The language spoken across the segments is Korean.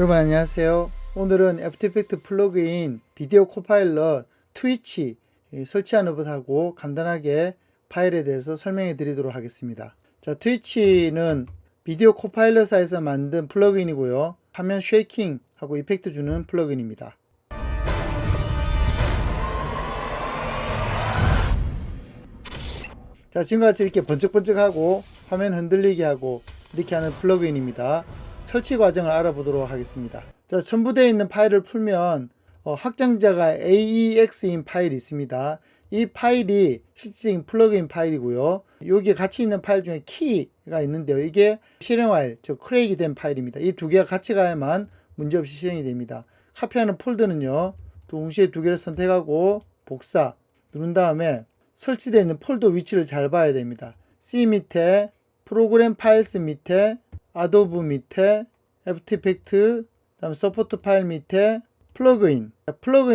여러분 안녕하세요. 오늘은 애프터 이펙트 플러그인 비디오 코파일럿 트위치 설치하는 것하고 간단하게 파일에 대해서 설명해 드리도록 하겠습니다. 자, 트위치는 비디오 코파일럿사에서 만든 플러그인이고요. 화면 쉐이킹하고 이펙트 주는 플러그인입니다. 자, 지금과 같이 이렇게 번쩍번쩍하고 화면 흔들리게 하고 이렇게 하는 플러그인입니다. 설치 과정을 알아보도록 하겠습니다. 자, 첨부되어 있는 파일을 풀면 확장자가 AEX인 파일이 있습니다. 이 파일이 실질적인 플러그인 파일이고요. 여기에 같이 있는 파일 중에 키가 있는데요. 이게 실행 파일, 즉 크레이크 된 파일입니다. 이 두 개가 같이 가야만 문제없이 실행이 됩니다. 카피하는 폴더는요, 동시에 두 개를 선택하고 복사 누른 다음에 설치되어 있는 폴더 위치를 잘 봐야 됩니다. C 밑에, 프로그램 파일스 밑에, 아도브 밑에, 애프터 이펙트, 다음 서포트 파일 밑에, 플러그인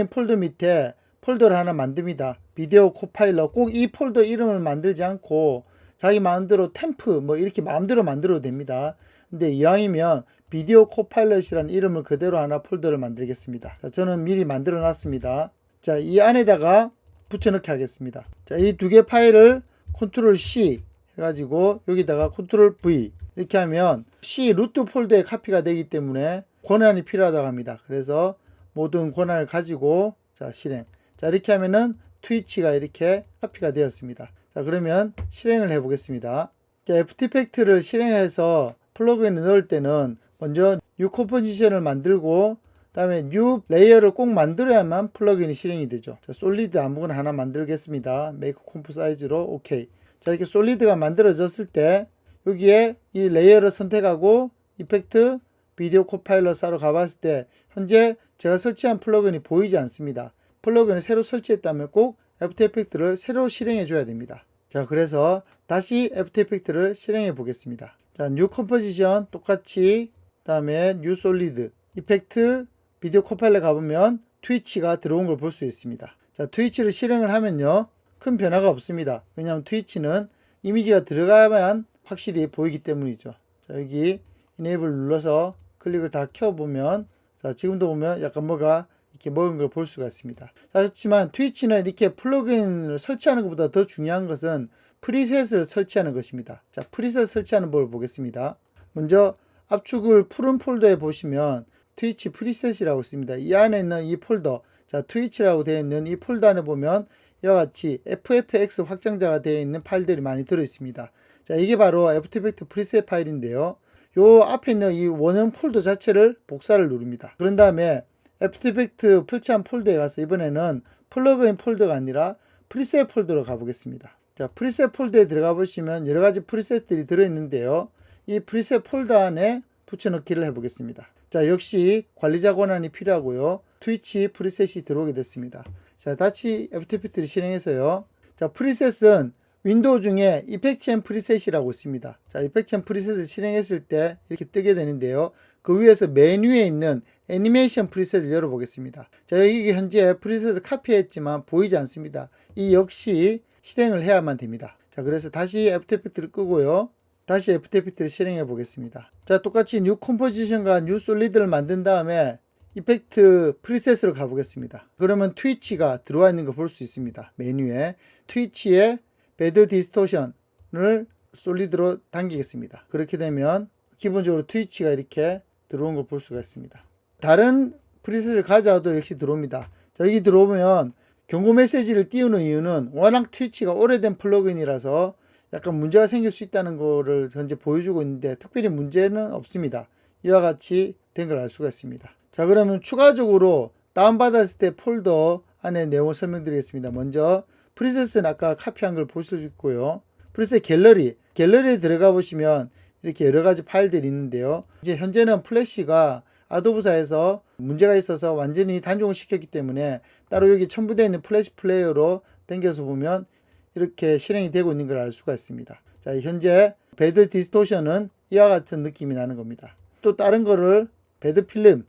폴더 밑에 폴더를 하나 만듭니다. 비디오 코파일럿. 꼭 이 폴더 이름을 만들지 않고 자기 마음대로 템프 뭐 이렇게 마음대로 만들어도 됩니다. 근데 이왕이면 비디오 코파일럿이라는 이름을 그대로 하나 폴더를 만들겠습니다. 자, 저는 미리 만들어 놨습니다. 자, 이 안에다가 붙여넣기 하겠습니다. 자, 이 두 개 파일을 컨트롤 C 해가지고 여기다가 컨트롤 V 이렇게 하면 C 루트 폴더에 카피가 되기 때문에 권한이 필요하다고 합니다. 그래서 모든 권한을 가지고 자, 실행. 자, 이렇게 하면은 트위치가 이렇게 카피가 되었습니다. 자, 그러면 실행을 해 보겠습니다. 애프터 이펙트를 실행해서 플러그인을 넣을 때는 먼저 뉴 컴포지션을 만들고 다음에 뉴 레이어를 꼭 만들어야만 플러그인이 실행이 되죠. 자, 솔리드 아무거나 하나 만들겠습니다. 메이크 컴프 사이즈로 오케이. 자, 이렇게 솔리드가 만들어졌을 때 여기에 이 레이어를 선택하고 이펙트 비디오 코파일럿사로 가봤을 때 현재 제가 설치한 플러그인이 보이지 않습니다. 플러그인을 새로 설치했다면 꼭 애프터 이펙트를 새로 실행해 줘야 됩니다. 자, 그래서 다시 애프터 이펙트를 실행해 보겠습니다. 자, 뉴 컴포지션 똑같이 다음에 뉴 솔리드 이펙트 비디오 코파일럿 가보면 트위치가 들어온 걸 볼 수 있습니다. 자, 트위치를 실행을 하면요, 큰 변화가 없습니다. 왜냐하면 트위치는 이미지가 들어가야만 확실히 보이기 때문이죠. 자, 여기 이네이블 눌러서 클릭을 다 켜보면, 자, 지금도 보면 약간 뭐가 이렇게 먹은 걸 볼 수가 있습니다. 그렇지만 트위치는 이렇게 플러그인을 설치하는 것보다 더 중요한 것은 프리셋을 설치하는 것입니다. 자, 프리셋 설치하는 법을 보겠습니다. 먼저 압축을 푸른 폴더에 보시면 트위치 프리셋이라고 있습니다. 이 안에 있는 이 폴더, 자, 트위치라고 되어 있는 이 폴더 안에 보면 이와 같이 FFX 확장자가 되어 있는 파일들이 많이 들어 있습니다. 자, 이게 바로 애프터 이펙트 프리셋 파일인데요. 요 앞에 있는 이 원형 폴더 자체를 복사를 누릅니다. 그런 다음에 애프터 이펙트 설치한 폴더에 가서 이번에는 플러그인 폴더가 아니라 프리셋 폴더로 가보겠습니다. 자, 프리셋 폴더에 들어가 보시면 여러 가지 프리셋들이 들어 있는데요. 이 프리셋 폴더 안에 붙여넣기를 해보겠습니다. 자, 역시 관리자 권한이 필요하고요. 트위치 프리셋이 들어오게 됐습니다. 자, 다시 애프터 이펙트를 실행해서요. 자, 프리셋은 윈도우 중에 이펙트 앤 프리셋이라고 있습니다. 자, 이펙트 앤 프리셋을 실행했을 때 이렇게 뜨게 되는데요. 그 위에서 메뉴에 있는 애니메이션 프리셋을 열어보겠습니다. 자, 여기 현재 프리셋을 카피했지만 보이지 않습니다. 이 역시 실행을 해야만 됩니다. 자, 그래서 다시 애프터 이펙트를 끄고요. 다시 애프터 이펙트를 실행해 보겠습니다. 자, 똑같이 뉴 컴포지션과 뉴 솔리드를 만든 다음에 이펙트 프리셋으로 가보겠습니다. 그러면 트위치가 들어와 있는 거 볼 수 있습니다. 메뉴에 트위치에 배드 디스토션을 솔리드로 당기겠습니다. 그렇게 되면 기본적으로 트위치가 이렇게 들어온 걸 볼 수가 있습니다. 다른 프리셋을 가져와도 역시 들어옵니다. 자, 여기 들어오면 경고 메시지를 띄우는 이유는 워낙 트위치가 오래된 플러그인이라서 약간 문제가 생길 수 있다는 거를 현재 보여주고 있는데 특별히 문제는 없습니다. 이와 같이 된 걸 알 수가 있습니다. 자, 그러면 추가적으로 다운받았을 때 폴더 안에 내용을 설명드리겠습니다. 먼저 프리셋은 아까 카피한 걸 볼 수 있고요. 프리셋 갤러리에 들어가 보시면 이렇게 여러 가지 파일들이 있는데요. 이제 현재는 플래시가 아도브사에서 문제가 있어서 완전히 단종을 시켰기 때문에 따로 여기 첨부되어 있는 플래시 플레이어로 당겨서 보면 이렇게 실행이 되고 있는 걸 알 수가 있습니다. 자, 현재 배드 디스토션은 이와 같은 느낌이 나는 겁니다. 또 다른 거를 배드 필름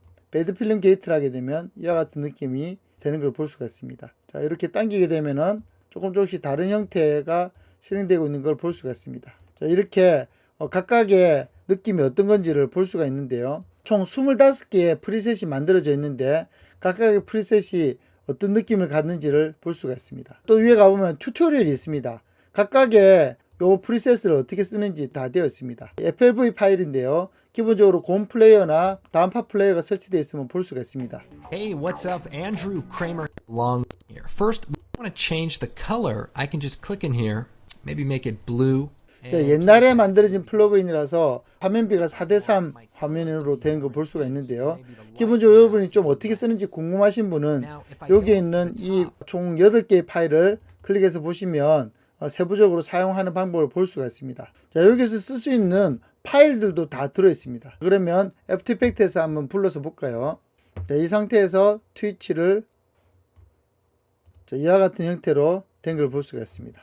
게이트를 하게 되면 이와 같은 느낌이 되는 걸 볼 수가 있습니다. 자, 이렇게 당기게 되면은 조금씩 다른 형태가 실행되고 있는 걸 볼 수가 있습니다. 자, 이렇게 각각의 느낌이 어떤 건지를 볼 수가 있는데요. 총 25개의 프리셋이 만들어져 있는데 각각의 프리셋이 어떤 느낌을 갖는지를 볼 수가 있습니다. 또 위에 가보면 튜토리얼이 있습니다. 각각의 요 프리셋을 어떻게 쓰는지 다 되어 있습니다. FLV 파일인데요. 기본적으로 곰 플레이어나 다운파 플레이어가 설치되어 있으면 볼 수가 있습니다. Hey, what's up? Andrew Kramer Long here. First, we want to change the color. I can just click in here, maybe make it blue. 옛날에 만들어진 플러그인이라서 화면비가 4:3 화면으로 된 거 볼 수가 있는데요. 기본적으로 여러분이 좀 어떻게 쓰는지 궁금하신 분은 여기에 있는 이 총 8개의 파일을 클릭해서 보시면 세부적으로 사용하는 방법을 볼 수가 있습니다. 자, 여기서 쓸 수 있는 파일들도 다 들어 있습니다. 그러면 애프터 이펙트에서 한번 불러서 볼까요? 자, 이 상태에서 트위치를 이와 같은 형태로 된 걸 볼 수가 있습니다.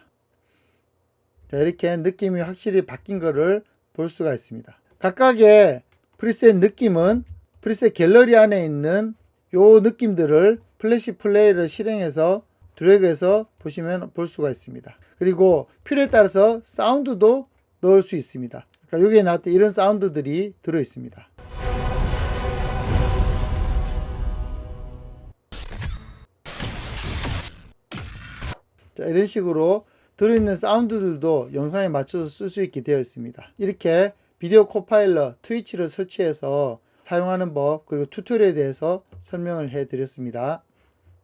자, 이렇게 느낌이 확실히 바뀐 거를 볼 수가 있습니다. 각각의 프리셋 느낌은 프리셋 갤러리 안에 있는 요 느낌들을 플래시 플레이를 실행해서 드래그해서 보시면 볼 수가 있습니다. 그리고 필요에 따라서 사운드도 넣을 수 있습니다. 그러니까 여기에 나왔던 이런 사운드들이 들어 있습니다. 자, 이런 식으로 들어있는 사운드들도 영상에 맞춰서 쓸 수 있게 되어 있습니다. 이렇게 비디오 코파일럿 트위치를 설치해서 사용하는 법 그리고 튜토리얼에 대해서 설명을 해 드렸습니다.